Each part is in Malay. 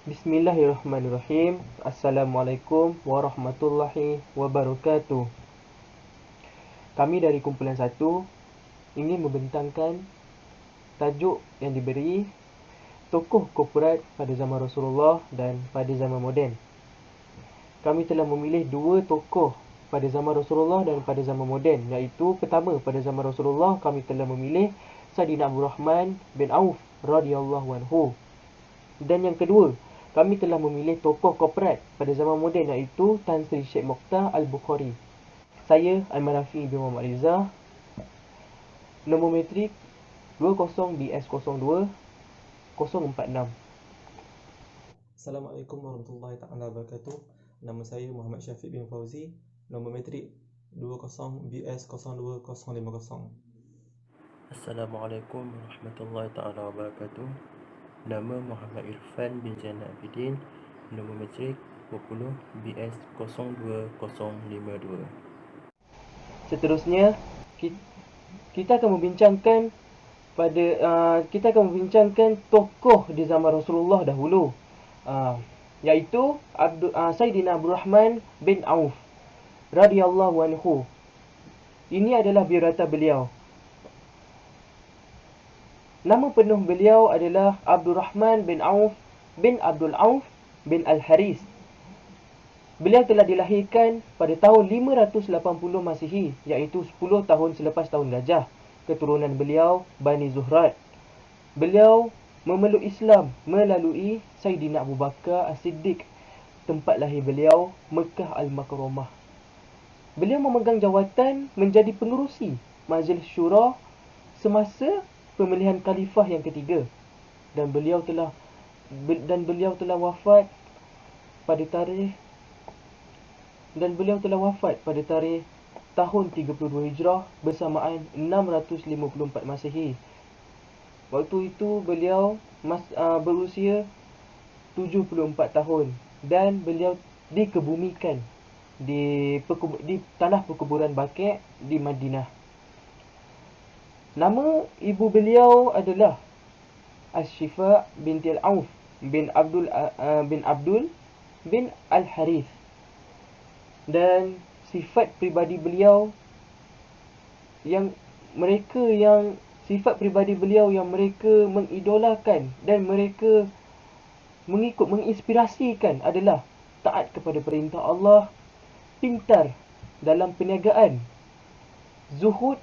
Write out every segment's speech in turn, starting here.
Bismillahirrahmanirrahim. Assalamualaikum warahmatullahi wabarakatuh. Kami dari kumpulan 1 ingin membentangkan tajuk yang diberi tokoh korporat pada zaman Rasulullah dan pada zaman moden. Kami telah memilih dua tokoh pada zaman Rasulullah dan pada zaman moden, iaitu pertama, pada zaman Rasulullah kami telah memilih Saidina Abdul Rahman bin Auf radhiyallahu anhu. Dan yang kedua, kami telah memilih tokoh korporat pada zaman moden, iaitu Tan Sri Sheikh Mokhtar Al-Bukhari. Saya Aiman Rafi bin Muhammad Rizah. Nombor metrik 20BS02 046. Assalamualaikum warahmatullahi taala wabarakatuh. Nama saya Muhammad Syafiq bin Fauzi. Nombor metrik 20BS02050. Assalamualaikum warahmatullahi taala wabarakatuh. Nama Muhammad Irfan bin Zainal Abidin. Nombor metrik 20BS02052. Seterusnya kita akan membincangkan tokoh di zaman Rasulullah dahulu, iaitu Saidina Abdul Rahman bin Auf radhiyallahu anhu. Ini adalah biodata beliau. Nama penuh beliau adalah Abdul Rahman bin Auf bin Abdul Auf bin Al-Haris. Beliau telah dilahirkan pada tahun 580 Masihi, iaitu 10 tahun selepas tahun Gajah. Keturunan beliau Bani Zuhrat. Beliau memeluk Islam melalui Saidina Abu Bakar As-Siddiq. Tempat lahir beliau Mekah Al-Makarramah. Beliau memegang jawatan menjadi pengerusi Majlis Syura semasa pemilihan khalifah yang ketiga, dan beliau telah wafat pada tarikh tahun 32 Hijrah bersamaan 654 Masehi. Waktu itu beliau berusia 74 tahun dan beliau dikebumikan di tanah perkuburan Baqi' di Madinah. Nama ibu beliau adalah Asy-Syifa binti Al-Auf bin Abdul bin Al-Harith. Dan sifat peribadi beliau yang mereka mengidolakan dan mereka menginspirasikan adalah taat kepada perintah Allah, pintar dalam perniagaan, zuhud,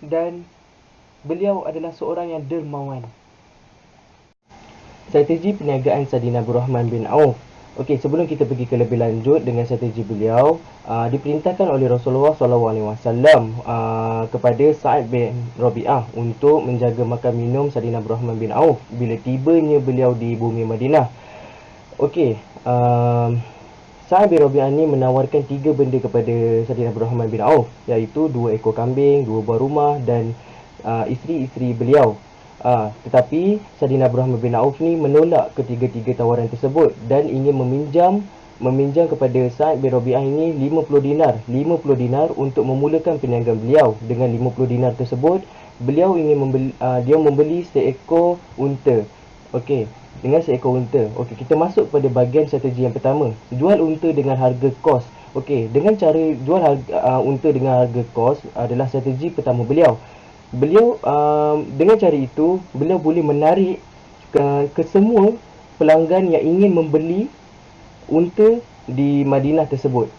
dan beliau adalah seorang yang dermawan. Strategi perniagaan Saidina Abdul Rahman bin Auf. Okey, sebelum kita pergi ke lebih lanjut dengan strategi beliau, diperintahkan oleh Rasulullah SAW kepada Sa'ad bin Rabi'ah untuk menjaga makan minum Saidina Abdul Rahman bin Auf bila tibanya beliau di bumi Madinah. Okey, Sa'ad bin Rabi'ah ni menawarkan 3 benda kepada Saidina Abdul Rahman bin Auf, iaitu 2 ekor kambing, 2 buah rumah dan isteri-isteri beliau. Tetapi Saidina Abdul Rahman bin Auf ni menolak ketiga-tiga tawaran tersebut dan ingin meminjam kepada Sa'ad bin Rabi'ah ini 50 dinar untuk memulakan perniagaan beliau. Dengan 50 dinar tersebut, beliau ingin membeli seekor unta. Okey, dengan seekor unta. Okey, kita masuk pada bahagian strategi yang pertama, jual unta dengan harga kos. Okey, dengan cara jual unta dengan harga kos adalah strategi pertama beliau. Beliau dengan cara itu beliau boleh menarik ke semua pelanggan yang ingin membeli unta di Madinah tersebut.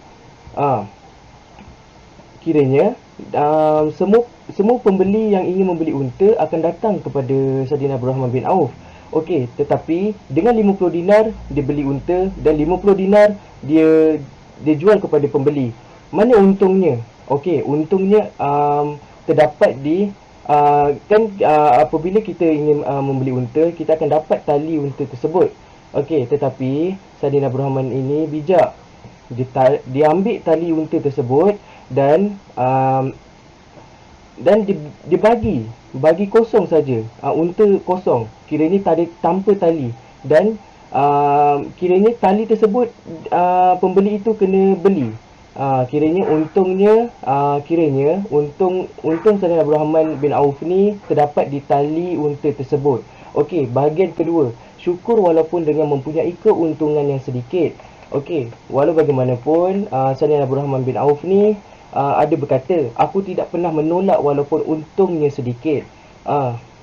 Kiranya semua pembeli yang ingin membeli unta akan datang kepada Saidina Abdul Rahman bin Auf. Okey, tetapi dengan 50 dinar dia beli unta dan 50 dinar dia jual kepada pembeli. Mana untungnya? Okey, untungnya terdapat di apabila kita ingin membeli unta, kita akan dapat tali unta tersebut. Okey, tetapi Saidina Abdul Rahman ini bijak. Dia ambil tali unta tersebut dan dibagi kosong saja. Unta kosong, kiranya tanpa tali, dan kiranya tali tersebut pembeli itu kena beli. Kiranya untung Saidina Abdul Rahman bin Auf ni terdapat di tali unta tersebut. Okey, bahagian kedua, syukur walaupun dengan mempunyai keuntungan yang sedikit. Okey, walau bagaimanapun Sayyidina Abdul Rahman bin Auf ni ada berkata, aku tidak pernah menolak walaupun untungnya sedikit.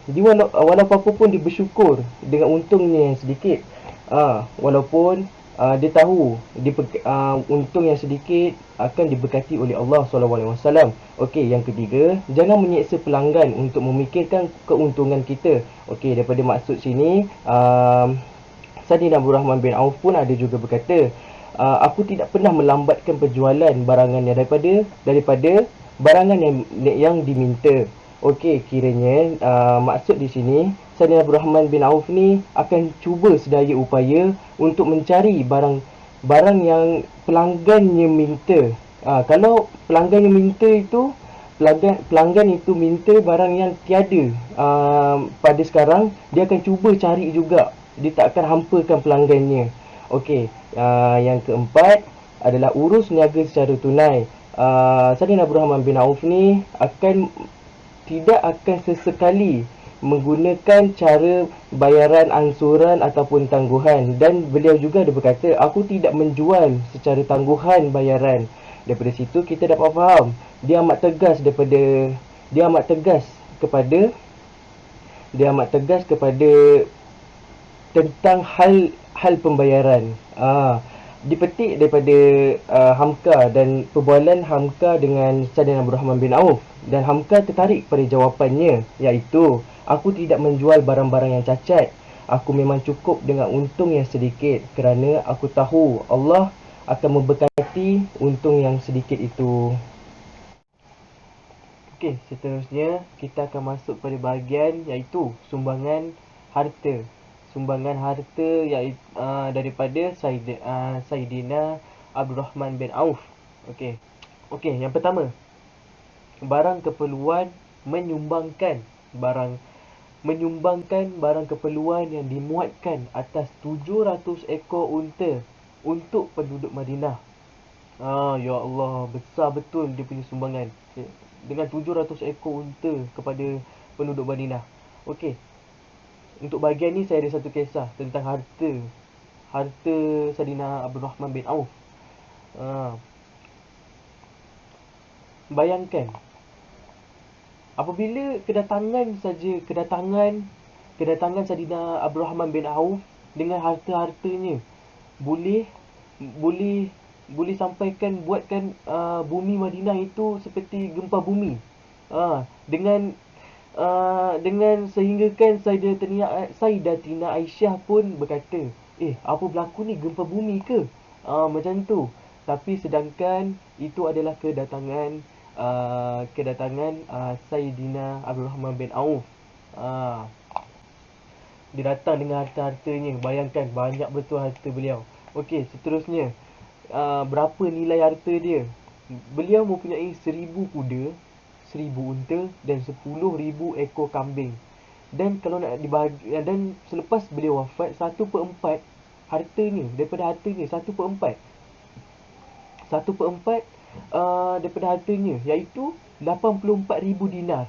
Dia walaupun apa pun dia bersyukur dengan untungnya yang sedikit. Walaupun dia tahu untung yang sedikit akan diberkati oleh Allah SAW. Okey, yang ketiga, jangan menyeksa pelanggan untuk memikirkan keuntungan kita. Okey, daripada maksud sini, Sayyidina Abdul Rahman bin Auf pun ada juga berkata, aku tidak pernah melambatkan penjualan barangannya daripada barangan yang diminta. Okey, kiranya maksud di sini Sayyidina Abdul Rahman bin Auf ni akan cuba sedaya upaya untuk mencari barang yang pelanggannya minta. Kalau pelanggan itu minta barang yang tiada pada sekarang, dia akan cuba cari juga. Dia tak akan hampakan pelanggannya. Okey, yang keempat adalah urus niaga secara tunai. Sayyidina Abdul Rahman bin Auf ni tidak akan sesekali menggunakan cara bayaran angsuran ataupun tangguhan, dan beliau juga ada berkata, aku tidak menjual secara tangguhan bayaran. Daripada situ kita dapat faham dia amat tegas kepada tentang hal pembayaran. Dipetik daripada Hamka dan perbualan Hamka dengan Sayyidina Abdul Rahman bin Auf, dan Hamka tertarik pada jawapannya, iaitu aku tidak menjual barang-barang yang cacat. Aku memang cukup dengan untung yang sedikit kerana aku tahu Allah akan memberkati untung yang sedikit itu. Okey, seterusnya kita akan masuk pada bahagian iaitu sumbangan harta. Sumbangan harta iaitu daripada Sayyidina Abdul Rahman bin Auf. Okey, yang pertama, barang keperluan menyumbangkan barang keperluan yang dimuatkan atas 700 ekor unta untuk penduduk Madinah. Ya Allah, besar betul dia punya sumbangan dengan 700 ekor unta kepada penduduk Madinah. Okey, untuk bahagian ni saya ada satu kisah tentang harta Sayyidina Abdul Rahman bin Auf. Bayangkan, apabila kedatangan Sayyidina Abdul Rahman bin Auf dengan harta-hartanya boleh buatkan bumi Madinah itu seperti gempa bumi. Dengan sehinggakan Sayyidatina Aisyah pun berkata, apa berlaku ni, gempa bumi ke? Macam tu. Tapi sedangkan itu adalah kedatangan Sayyidina Abdul Rahman bin Auf. Dia datang dengan harta-hartanya. Bayangkan, banyak betul harta beliau. Okey, seterusnya, berapa nilai harta dia? Beliau mempunyai 1000 kuda, 1000 unta dan 10,000 ekor kambing. Dan kalau nak dibahagi, dan selepas beliau wafat, 1/4 hartanya, daripada hartanya 1/4 daripada hartanya, iaitu 84,000 dinar.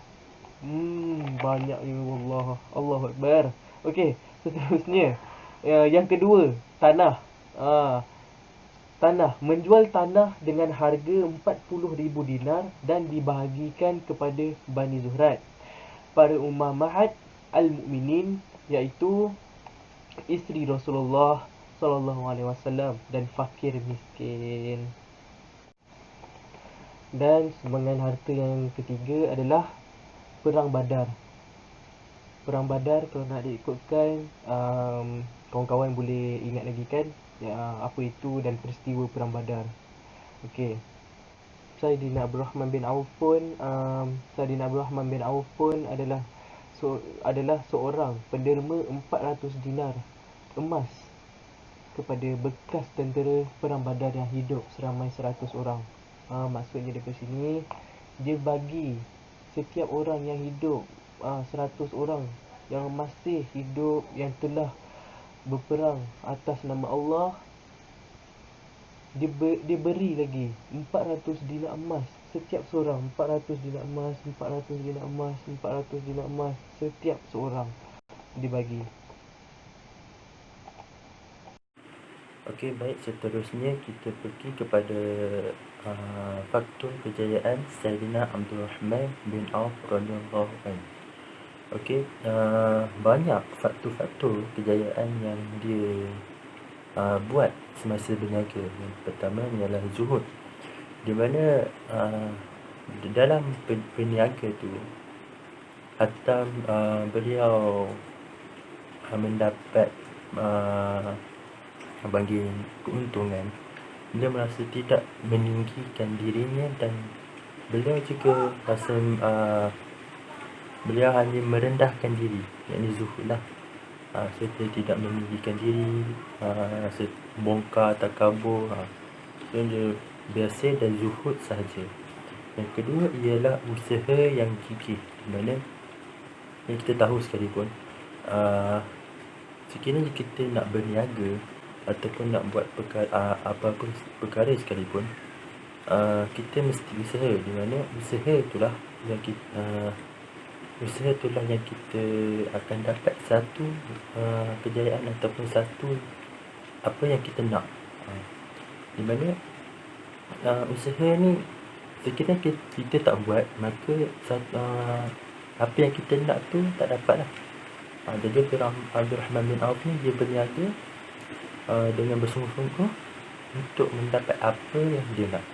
Banyaknya, Allahu Akbar. Okey, seterusnya, yang kedua, tanah. Menjual tanah dengan harga 40,000 dinar dan dibahagikan kepada Bani Zuhrat, para ummahat al-mu'minin, iaitu isteri Rasulullah SAW dan fakir miskin. Dan sumbangan harta yang ketiga adalah Perang Badar. Perang Badar, kalau nak diikutkan, kawan-kawan boleh ingat lagi kan apa itu dan peristiwa Perang Badar. Okey, Sayyidina Abdul Rahman bin Auf pun adalah seorang penderma 400 dinar emas kepada bekas tentera Perang Badar yang hidup seramai 100 orang. Maksudnya dekat sini, dia bagi setiap orang yang hidup, 100 orang yang masih hidup, yang telah berperang atas nama Allah, dia beri lagi 400 dinar emas setiap seorang. 400 dinar emas, 400 dinar emas, 400 dinar emas setiap seorang dibagi. Okey, baik, seterusnya kita pergi kepada faktor kejayaan Sayyidina Abdul Rahman bin Auf radhiyallahu anhu. Okey, banyak faktor-faktor kejayaan yang dia buat semasa berniaga. Yang pertama ialah zuhud, di mana dalam berniaga tu hatta beliau mendapat bagi keuntungan, dia merasa tidak meninggikan dirinya, dan beliau juga rasa beliau hanya merendahkan diri, yakni zuhud lah. Serta tidak meninggikan diri, rasa bongkar, takabur. So dia biasa dan zuhud sahaja. Yang kedua ialah usaha yang gigih, di mana yang kita tahu sekalipun, sekiranya kita nak berniaga ataupun nak buat apa-apa perkara sekalipun, kita mesti usaha, di mana usaha itulah yang kita akan dapat satu kejayaan ataupun satu apa yang kita nak. Di mana usaha ni sekiranya kita tak buat, maka apa yang kita nak tu tak dapat lah. Jadi Abdul Rahman bin Auf ni dia berniaga dengan bersungguh-sungguh untuk mendapat apa yang dia nak.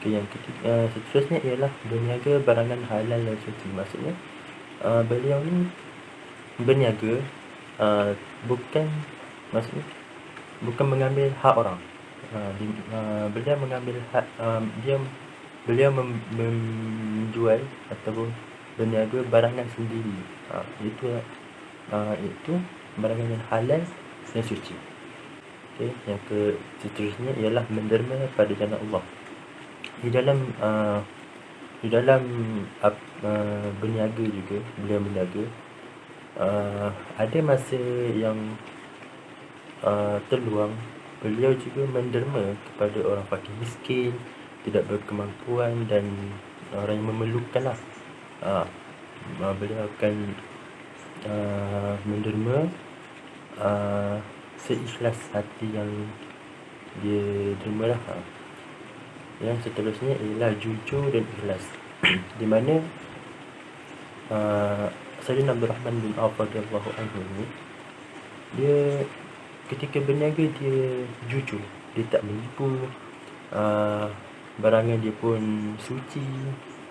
Yang ketiga, seterusnya ialah berniaga barangan halal dan suci. Maksudnya beliau ni berniaga bukan mengambil hak orang. Beliau mengambil hak, beliau menjual ataupun berniaga barangan sendiri. Itu barangan yang halal dan suci. Okay. Yang seterusnya ialah menderma pada jalan Allah. Di dalam berniaga juga, beliau berniaga, ada masa yang terluang, beliau juga menderma kepada orang fakir miskin, tidak berkemampuan dan orang yang memerlukan lah. Beliau akan menderma seikhlas hati yang dia derma lah. Yang seterusnya ialah jujur dan ikhlas, di mana Sayyidina Abdul Rahman bin Auf radhiyallahu anhu ni, dia ketika berniaga dia jujur, dia tak menipu, barangan dia pun suci,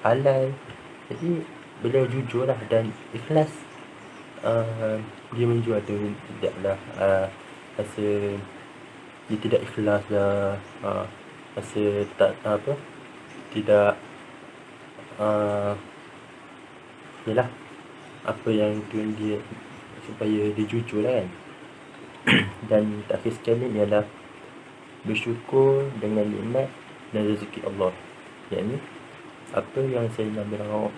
halal. Jadi beliau jujur lah dan ikhlas. Dia menjual tu tidaklah rasa dia tidak ikhlas lah, rasa tak tidak yalah apa yang tu dia, supaya dia jujur lah kan. Dan terakhir sekali ialah bersyukur dengan nikmat dan rezeki Allah, yakni apa yang Sayyidina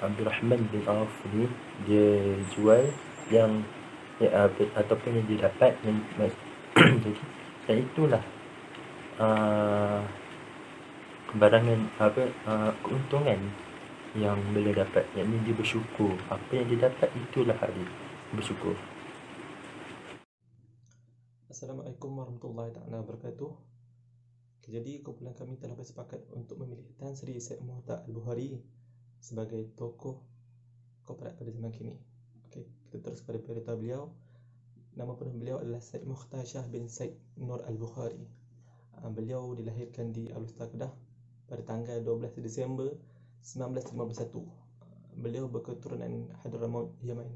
Abdul Rahman bin Auf ni dia jual, yang ataupun yang dia dapat, jadi dan itulah barangan keuntungan yang beliau dapat, yakni dia bersyukur. Apa yang dia dapat itulah dia bersyukur. Assalamualaikum warahmatullahi wabarakatuh. Jadi kumpulan kami telah bersepakat untuk memilih Tan Sri Syed Muhtar Al-Bukhari sebagai tokoh korporat pada zaman kini. Okey, kita terus pada berita beliau. Nama penuh beliau adalah Syed Mukhtar Shah bin Syed Nur Al-Bukhari. Beliau dilahirkan di Al-Wusta Kedah pada tanggal 12 Disember 1951. Beliau berketurunan Hadramaut, Yaman.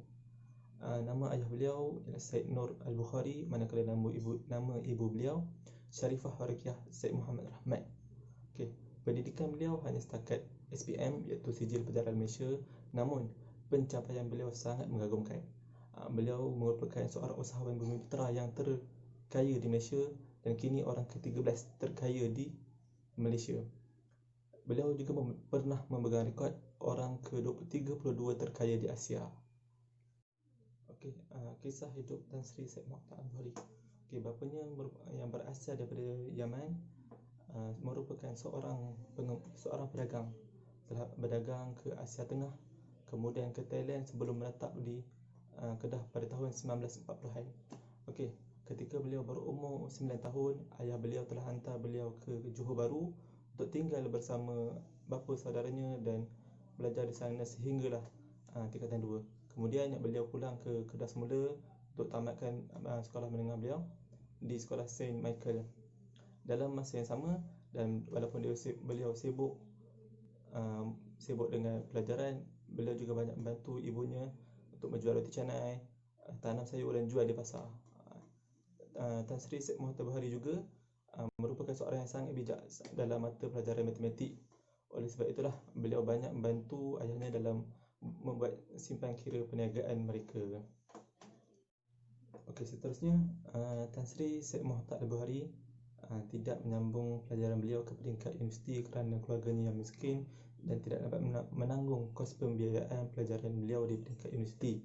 Nama ayah beliau ialah Syed Nur Al-Bukhari, manakala nama ibu beliau Sharifah Harakiah Syed Muhammad Rahmat. Okey, pendidikan beliau hanya setakat SPM, iaitu Sijil Pelajaran Malaysia, namun pencapaian beliau sangat mengagumkan. Beliau merupakan seorang usahawan bumi putera yang terkaya di Malaysia dan kini orang ke-13 terkaya di Malaysia. Beliau juga pernah memegang rekod orang ke-32 terkaya di Asia. Okey, kisah hidup Tan Sri Syed Muhtar Al-Bukhari. Okey, bapanya yang berasal daripada Yaman merupakan seorang pedagang. Telah berdagang ke Asia Tengah, kemudian ke Thailand sebelum menetap di Kedah pada tahun 1940-an. Okey, ketika beliau berumur 9 tahun, ayah beliau telah hantar beliau ke Johor Bahru untuk tinggal bersama bapa saudaranya dan belajar di sana sehinggalah tingkatan 2. Kemudian beliau pulang ke Kedah semula untuk tamatkan sekolah menengah beliau di sekolah Saint Michael. Dalam masa yang sama, dan walaupun beliau sibuk dengan pelajaran, beliau juga banyak membantu ibunya untuk menjual roti canai, tanam sayur dan jual di pasar. Tan Sri Syed Mohtar Buhari juga merupakan seorang yang sangat bijak dalam mata pelajaran matematik. Oleh sebab itulah beliau banyak membantu ayahnya dalam membuat simpan kira perniagaan mereka. Okey, seterusnya Tan Sri Syed Mohtar Buhari tidak menyambung pelajaran beliau ke peringkat universiti kerana keluarganya yang miskin dan tidak dapat menanggung kos pembiayaan pelajaran beliau di peringkat universiti.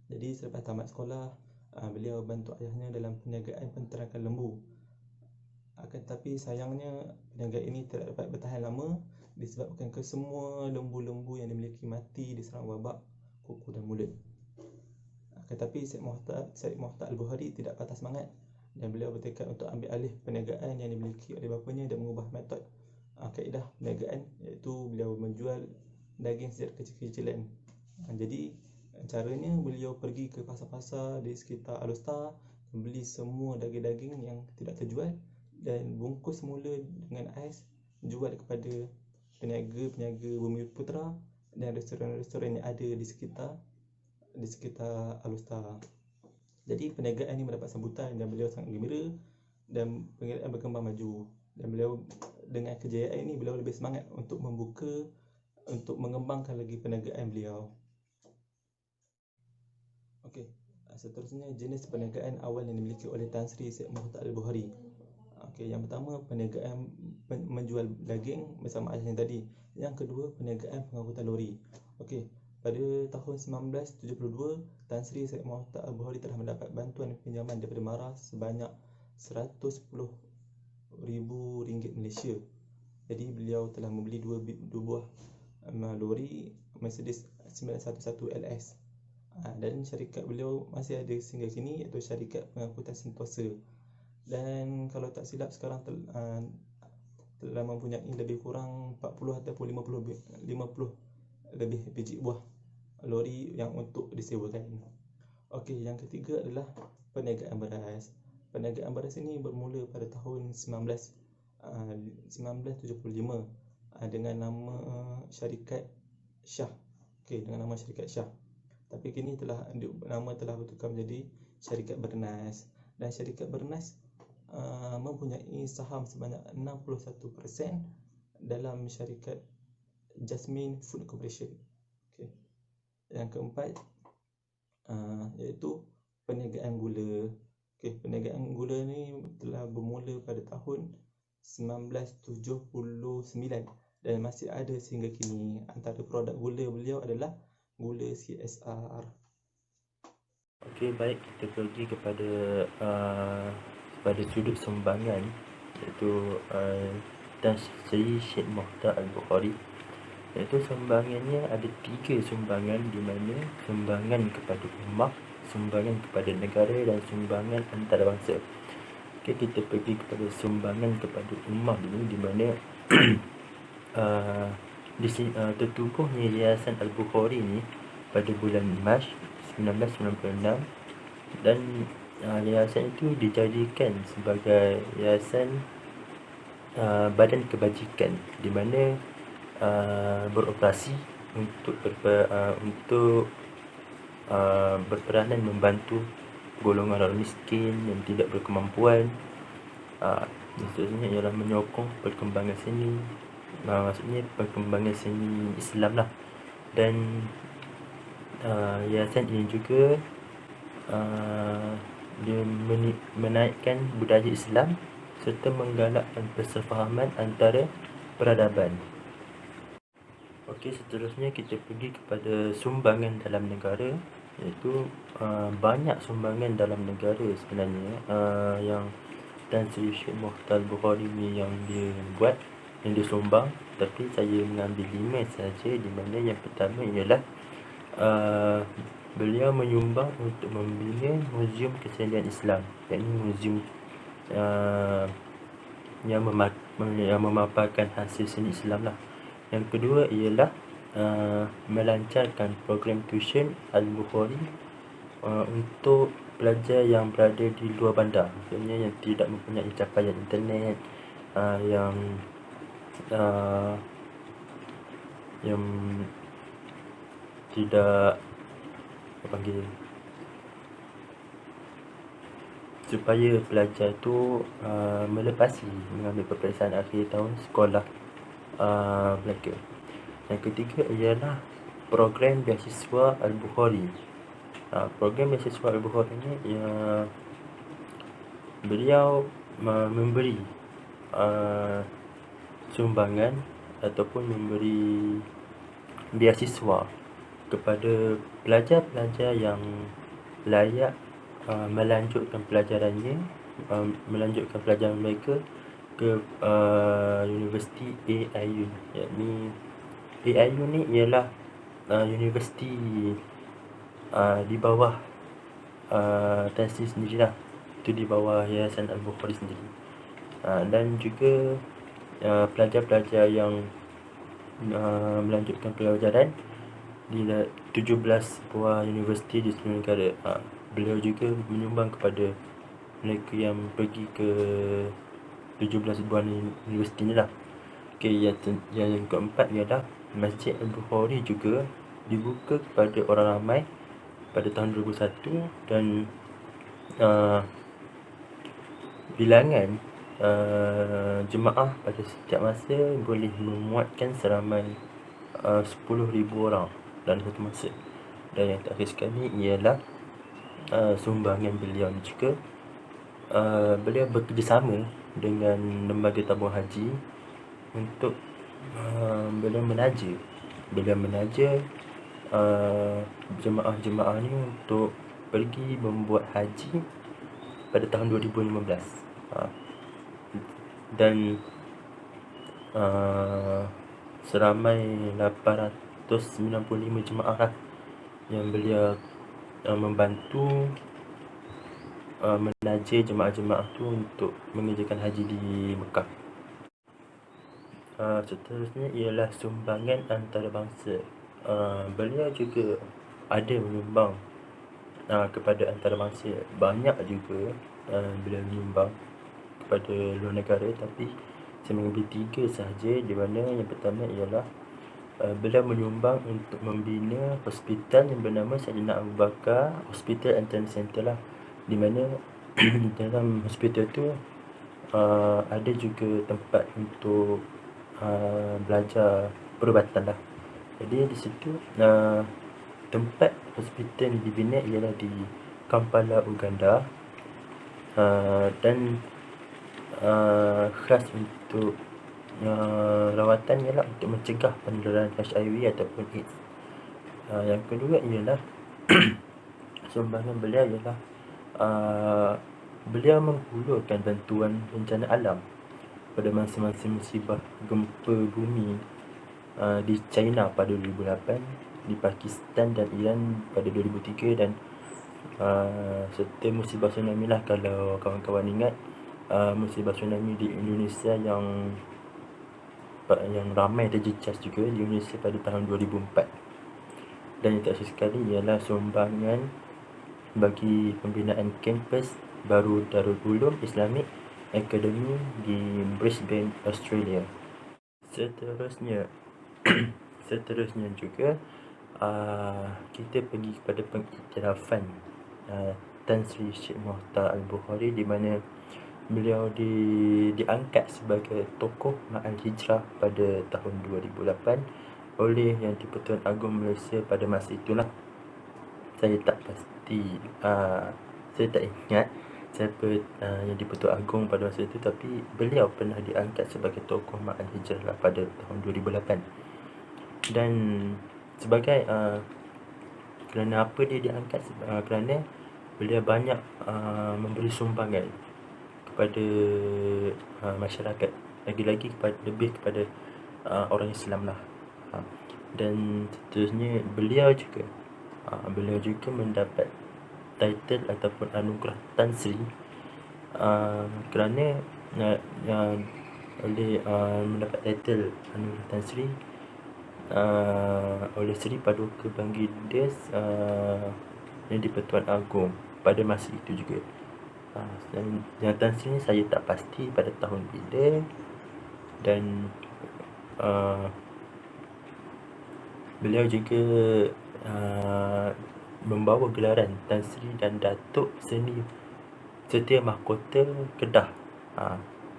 Jadi selepas tamat sekolah, beliau bantu ayahnya dalam perniagaan penternakan lembu. Akan tetapi sayangnya perniagaan ini tidak dapat bertahan lama disebabkan kesemua lembu-lembu yang dimiliki mati diserang wabak kuku dan mulut. Akan tetapi Syed Mohtar Al-Buhari tidak patah semangat dan beliau bertekad untuk ambil alih perniagaan yang dimiliki oleh bapanya dan mengubah metod kaedah perniagaan, iaitu beliau menjual daging secara kecil-kecilan. Jadi caranya beliau pergi ke pasar-pasar di sekitar Alor, membeli semua daging-daging yang tidak terjual dan bungkus semula dengan ais, jual kepada peniaga-peniaga Bumi Putra dan restoran-restoran yang ada di sekitar Alor. Jadi perniagaan ini mendapat sambutan dan beliau sangat gembira dan perniagaan berkembang maju. Dan beliau dengan kejayaan ini beliau lebih semangat untuk mengembangkan lagi perniagaan beliau. Okey, seterusnya jenis perniagaan awal yang dimiliki oleh Tan Sri Syed Mohtar Al-Buhari. Okey, yang pertama perniagaan menjual daging bersama ayah yang tadi. Yang kedua perniagaan pengangkutan lori. Okey, pada tahun 1972, Tan Sri Syed Mohtar Al-Buhari telah mendapat bantuan pinjaman daripada MARA sebanyak RM110,000 Malaysia. Jadi beliau telah membeli dua buah lori Mercedes 911 LS. Dan syarikat beliau masih ada sehingga kini, iaitu syarikat pengangkutan Sentosa. Dan kalau tak silap sekarang telah mempunyai lebih kurang 40 ataupun 50 lebih biji buah lori yang untuk disewakan. Okey, yang ketiga adalah perniagaan beras. Perniagaan beras ini bermula pada tahun 1975 dengan nama syarikat Shah. Okey, dengan nama syarikat Shah. Tapi kini nama telah bertukar menjadi syarikat Bernas. Dan syarikat Bernas mempunyai saham sebanyak 61% dalam syarikat Jasmine Food Corporation. Okay. Yang keempat iaitu perniagaan gula. Okay, perniagaan gula ni telah bermula pada tahun 1979 dan masih ada sehingga kini. Antara produk gula beliau adalah gula CSR. Okey, baik, kita pergi pada sudut sumbangan, iaitu Tan Sri Syed Mohtar Al-Buhari. Iaitu sumbangannya ada 3 sumbangan, di mana sumbangan kepada ummah, sumbangan kepada negara dan sumbangan antarabangsa. Okey, kita pergi kepada sumbangan kepada ummah dulu, di mana tertubuhnya Yayasan Al-Bukhari ni pada bulan Mac 1996 dan yayasan itu dijadikan sebagai yayasan badan kebajikan, di mana beroperasi untuk berperanan membantu golongan orang miskin yang tidak berkemampuan. Maksudnya ialah menyokong perkembangan seni, maksudnya perkembangan seni Islam lah. Dan yayasan ini juga dia menaikkan budaya Islam serta menggalakkan persefahaman antara peradaban. Okey, seterusnya kita pergi kepada sumbangan dalam negara, iaitu banyak sumbangan dalam negara sebenarnya yang Tan Sri Syed Mohtar Buhari ni yang dia buat, yang dia sumbang. Tapi saya mengambil 5 saja, di mana yang pertama ialah beliau menyumbang untuk membina Muzium Kesenian Islam, yakni muzium yang memaparkan hasil seni Islam lah. Yang kedua ialah melancarkan program tuition Al-Bukhari untuk pelajar yang berada di luar bandar, maksudnya yang tidak mempunyai capaian internet, yang tidak supaya pelajar tu melepasi mengambil peperiksaan akhir tahun sekolah mereka. Yang ketiga ialah program beasiswa Al-Bukhari. Program beasiswa Al-Bukhari ni beliau memberi sumbangan ataupun memberi beasiswa kepada pelajar-pelajar yang layak melanjutkan pelajarannya, melanjutkan pelajaran mereka ke Universiti AIU. Yakni AIU ni ialah universiti di bawah Tan Sri sendirilah. Itu di bawah Yayasan Al-Bukhari sendiri. Dan juga pelajar-pelajar yang melanjutkan pelajaran di 17 buah universiti di seluruh negara. Beliau juga menyumbang kepada mereka yang pergi ke 17 buah universiti ni lah. Okay, yang keempat ialah Masjid Al-Bukhari juga dibuka kepada orang ramai pada tahun 2001 dan bilangan jemaah pada setiap masa boleh memuatkan seramai 10,000 orang dalam satu masa. Dan yang terakhir sekali ialah sumbangan beliau ni juga. Beliau bekerjasama dengan Lembaga Tabung Haji untuk beliau menaja jemaah-jemaah ni untuk pergi membuat haji pada tahun 2015. Dan seramai 895 jemaah lah yang beliau membantu menaja jemaah-jemaah tu untuk mengerjakan haji di Mekah. Seterusnya ialah sumbangan antarabangsa. Beliau juga ada menyumbang kepada antarabangsa. Banyak juga beliau menyumbang kepada luar negara, tapi saya mengambil 3 sahaja, di mana yang pertama ialah beliau menyumbang untuk membina hospital yang bernama Saidina Abu Bakar Hospital and Training Center lah, di mana dalam hospital tu ada juga tempat untuk belajar perubatan lah. Jadi di situ tempat hospital yang dibina ialah di Kampala, Uganda, dan khas untuk rawatan ialah untuk mencegah penularan HIV ataupun AIDS. Yang kedua ialah sumbangan beliau ialah beliau menghulurkan bantuan bencana alam pada masa-masa musibah gempa bumi di China pada 2008, di Pakistan dan Iran pada 2003, dan serta musibah tsunami lah, kalau kawan-kawan ingat musibah tsunami di Indonesia yang ramai terjejas juga di Indonesia pada tahun 2004. Dan yang terakhir sekali ialah sumbangan bagi pembinaan kampus baru Darul Ulum Islamic Academy di Brisbane, Australia. Seterusnya juga kita pergi kepada pengiktirafan Tan Sri Syed Mokhtar Al-Bukhari, di mana beliau diangkat sebagai tokoh Ma'al Hijrah pada tahun 2008 oleh Yang di-Pertuan Agong Malaysia pada masa itulah. Saya tak pasti, saya tak ingat siapa Yang di-Pertuan Agong pada masa itu, tapi beliau pernah diangkat sebagai tokoh Ma'al Hijrah lah pada tahun 2008. Dan sebagai kerana apa dia diangkat? Kerana beliau banyak memberi sumbangan kepada masyarakat, lagi-lagi lebih kepada orang Islam lah. Dan seterusnya beliau juga Beliau juga mendapat title ataupun anugerah Tan Sri kerana oleh mendapat title anugerah Tan Sri oleh Sri Paduka Bangladesh yang di-Pertuan Agong pada masa itu juga. Dan yang Tan Sri ni saya tak pasti pada tahun bila, dan beliau juga membawa gelaran Tan Sri dan Datuk Seni Setia Mahkota Kedah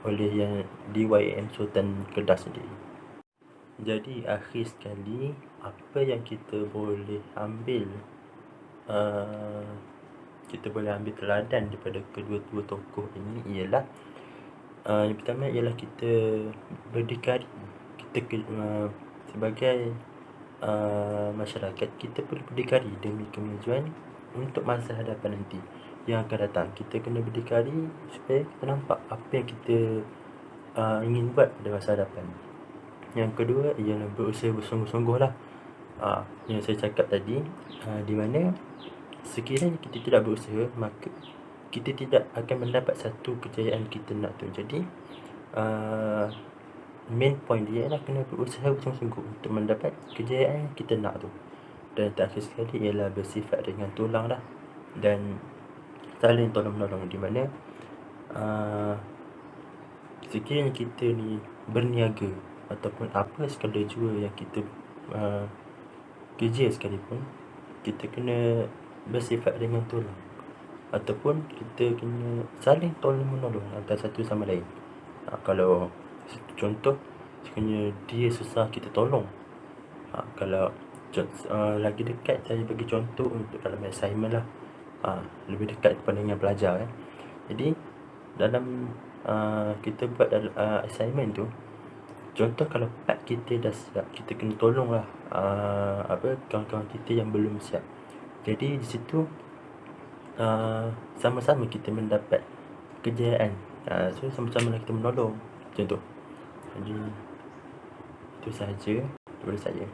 oleh yang DYM Sultan Kedah sendiri. Jadi akhir sekali, apa yang kita boleh ambil teladan daripada kedua-dua tokoh ini ialah yang pertama ialah kita berdikari. Kita sebagai masyarakat, kita perlu berdikari demi kemajuan untuk masa hadapan nanti yang akan datang. Kita kena berdikari supaya kita nampak apa yang kita ingin buat pada masa hadapan. Yang kedua ialah berusaha bersungguh-sungguh lah. Yang saya cakap tadi, di mana sekiranya kita tidak berusaha, maka kita tidak akan mendapat satu kejayaan kita nak tu. Jadi main point dia ialah kena berusaha bersungguh-sungguh untuk mendapat kejayaan yang kita nak tu. Dan terakhir sekali ialah bersifat ringan tulang lah, dan saling tolong-menolong, di mana sekiranya kita ni berniaga ataupun apa sekala jua yang kita kerja sekalipun, kita kena bersifat ringan tulang ataupun kita kena saling tolong-menolong antara satu sama lain. Kalau contoh, sekiranya dia susah, kita tolong. Kalau lagi dekat, saya bagi contoh untuk dalam assignment lah, lebih dekat kepada dengan pelajar Jadi dalam kita buat assignment tu, contoh kalau part kita dah siap, kita kena tolong lah kawan-kawan kita yang belum siap. Jadi di situ sama-sama kita mendapat kejayaan. So sama-sama kita menolong, macam tu. Jadi itu sahaja daripada saya.